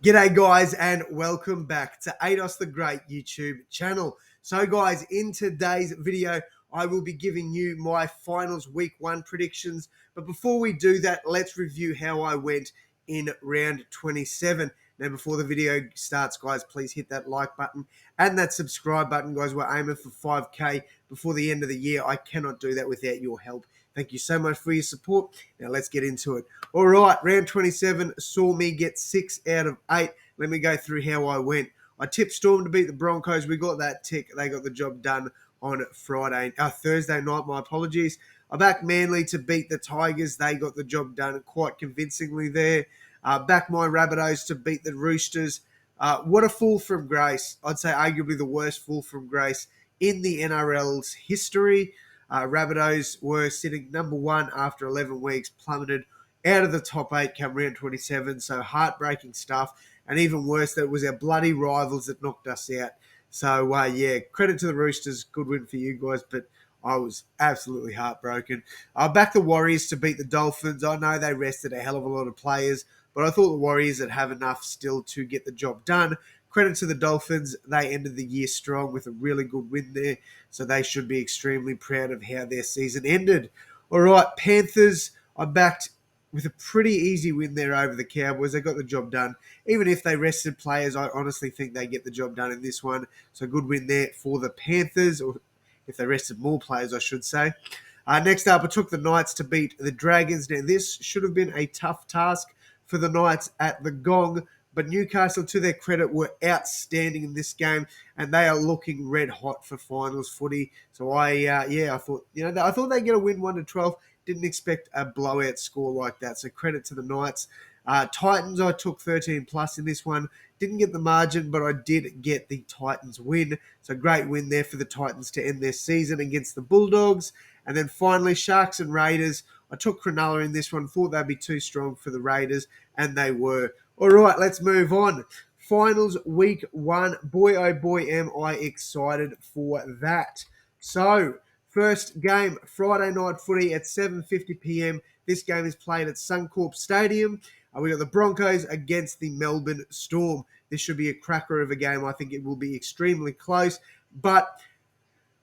G'day guys and welcome back to Ados the Great YouTube channel. So guys, in today's video, I will be giving you my finals week 1 predictions. But before we do that, let's review how I went in round 27. Now before the video starts guys, please hit that like button and that subscribe button guys. We're aiming for 5k before the end of the year. I cannot do that without your help. Thank you so much for your support. Now let's get into it. All right, round 27 saw me get 6 out of 8. Let me go through how I went. I tipped Storm to beat the Broncos. We got that tick. They got the job done on Thursday night. My apologies. I backed Manly to beat the Tigers. They got the job done quite convincingly there. Backed my Rabbitohs to beat the Roosters. What a fall from grace. I'd say arguably the worst fall from grace in the NRL's history. Rabbitohs were sitting number 1 after 11 weeks, plummeted out of the top 8 come round 27. So heartbreaking stuff. And even worse, that it was our bloody rivals that knocked us out. So, yeah, credit to the Roosters. Good win for you guys, but I was absolutely heartbroken. I backed the Warriors to beat the Dolphins. I know they rested a hell of a lot of players, but I thought the Warriors would have enough still to get the job done. Credit to the Dolphins. They ended the year strong with a really good win there, so they should be extremely proud of how their season ended. All right, Panthers, I backed with a pretty easy win there over the Cowboys. They got the job done. Even if they rested players, I honestly think they get the job done in this one. So good win there for the Panthers, or if they rested more players, I should say. Next up, I took the Knights to beat the Dragons. Now, this should have been a tough task for the Knights at the Gong, but Newcastle, to their credit, were outstanding in this game, and they are looking red hot for finals footy. So I thought they'd get a win 1-12. Didn't expect a blowout score like that. So credit to the Knights. Titans, I took 13 plus in this one. Didn't get the margin, but I did get the Titans win. So great win there for the Titans to end their season against the Bulldogs. And then finally, Sharks and Raiders. I took Cronulla in this one. Thought they'd be too strong for the Raiders, and they were. All right, let's move on. Finals week 1. Boy, oh boy, am I excited for that. So, first game, Friday night footy at 7:50 p.m. This game is played at Suncorp Stadium. We got the Broncos against the Melbourne Storm. This should be a cracker of a game. I think it will be extremely close. But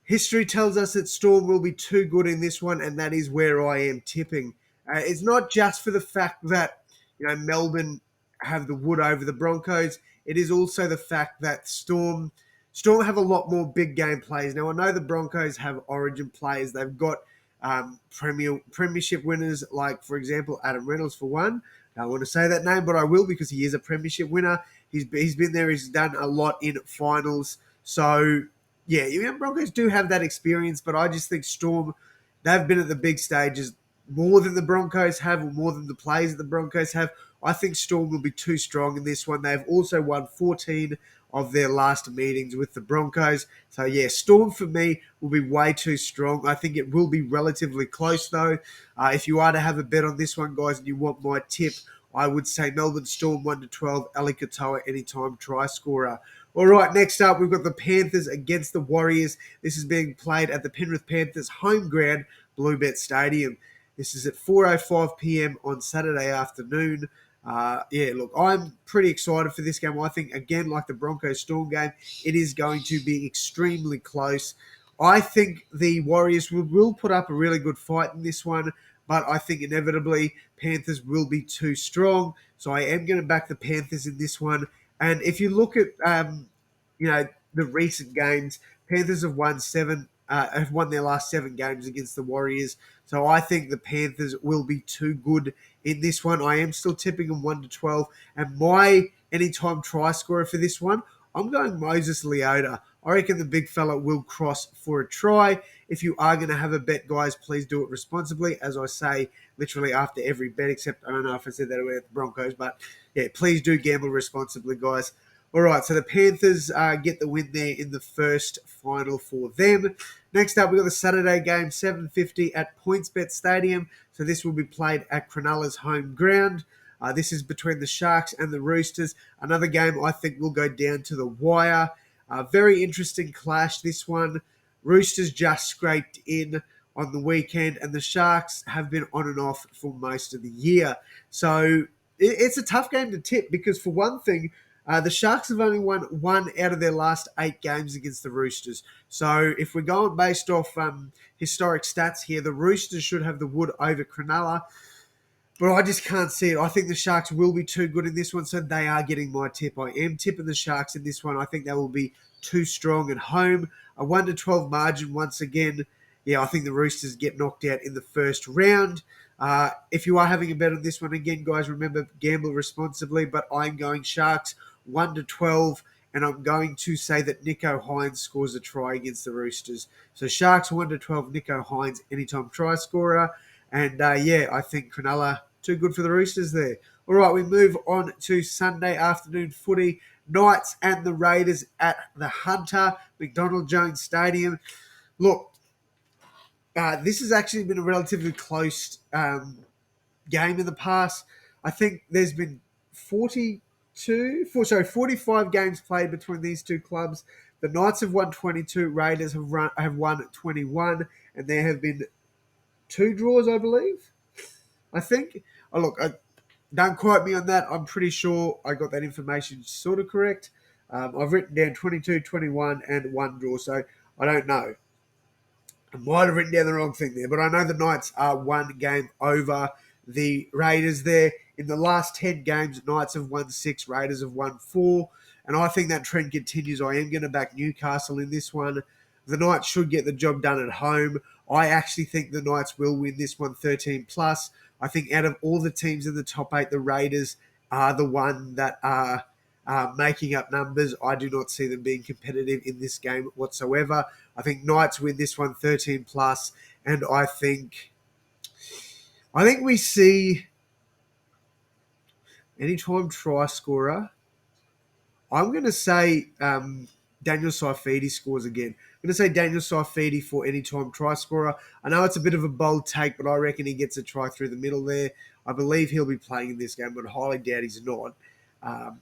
history tells us that Storm will be too good in this one, and that is where I am tipping. It's not just for the fact that Melbourne have the wood over the Broncos. It is also the fact that Storm have a lot more big game players. Now, I know the Broncos have origin players. They've got premiership winners like, for example, Adam Reynolds for one. I don't want to say that name, but I will because he is a premiership winner. He's been there. He's done a lot in finals. So, yeah, Broncos do have that experience, but I just think Storm, they've been at the big stages more than the Broncos have, or more than the players that the Broncos have. I think Storm will be too strong in this one. They've also won 14 of their last meetings with the Broncos. So, yeah, Storm for me will be way too strong. I think it will be relatively close, though. If you are to have a bet on this one, guys, and you want my tip, I would say Melbourne Storm 1-12, Ali Katoa anytime try scorer. All right, next up, we've got the Panthers against the Warriors. This is being played at the Penrith Panthers home ground, Bluebet Stadium. This is at 4:05 p.m. on Saturday afternoon. Look, I'm pretty excited for this game. I think, again, like the Broncos Storm game, it is going to be extremely close. I think the Warriors will put up a really good fight in this one, but I think inevitably Panthers will be too strong. So I am going to back the Panthers in this one. And if you look at, the recent games, Panthers have won their last 7 games against the Warriors. So I think the Panthers will be too good in this one. I am still tipping them 1-12. And my anytime try scorer for this one, I'm going Moses Leota. I reckon the big fella will cross for a try. If you are going to have a bet, guys, please do it responsibly. As I say, literally after every bet, except I don't know if I said that about the Broncos, but yeah, please do gamble responsibly, guys. All right, so the Panthers get the win there in the first final for them. Next up, we've got the Saturday game, 7:50 at PointsBet Stadium. So this will be played at Cronulla's home ground. This is between the Sharks and the Roosters. Another game I think will go down to the wire. Very interesting clash, this one. Roosters just scraped in on the weekend, and the Sharks have been on and off for most of the year. So it's a tough game to tip because, for one thing, the Sharks have only won 1 out of their last 8 games against the Roosters. So if we're going based off historic stats here, the Roosters should have the wood over Cronulla. But I just can't see it. I think the Sharks will be too good in this one, so they are getting my tip. I am tipping the Sharks in this one. I think they will be too strong at home. A 1-12 margin once again. Yeah, I think the Roosters get knocked out in the first round. If you are having a bet on this one, again, guys, remember, gamble responsibly, but I'm going Sharks 1-12, and I'm going to say that Nico Hines scores a try against the Roosters. So Sharks 1-12, Nico Hines, anytime try scorer. And yeah, I think Cronulla too good for the Roosters there. All right, we move on to Sunday afternoon footy. Knights and the Raiders at the Hunter McDonald Jones Stadium. Look, this has actually been a relatively close game in the past. I think there's been 45 games played between these two clubs. The Knights have won 22, Raiders have won 21, and there have been 2 draws, I believe. I think. Oh, look, don't quote me on that. I'm pretty sure I got that information sort of correct. I've written down 22, 21, and 1 draw, so I don't know. I might have written down the wrong thing there, but I know the Knights are 1 game over the Raiders there. In the last 10 games, Knights have won 6, Raiders have won 4, and I think that trend continues. I am going to back Newcastle in this one. The Knights should get the job done at home. I actually think the Knights will win this one 13 plus. I think out of all the teams in the top 8, the Raiders are the one that are making up numbers. I do not see them being competitive in this game whatsoever. I think Knights win this one 13 plus, and I think we see anytime try scorer. I'm going to say Daniel Saifidi scores again. I'm going to say Daniel Saifidi for anytime try scorer. I know it's a bit of a bold take, but I reckon he gets a try through the middle there. I believe he'll be playing in this game, but I highly doubt he's not.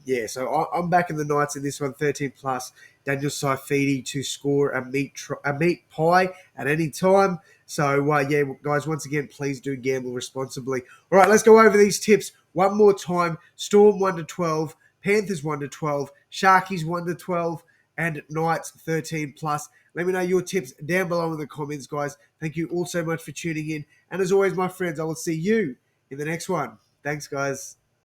Yeah, so I'm backing the Knights in this one, 13 plus. Daniel Saifidi to score a meat pie at any time. So, yeah, guys, once again, please do gamble responsibly. All right, let's go over these tips one more time. Storm 1-12, Panthers 1-12, Sharkies 1-12, and Knights 13 plus. Let me know your tips down below in the comments, guys. Thank you all so much for tuning in. And as always, my friends, I will see you in the next one. Thanks, guys.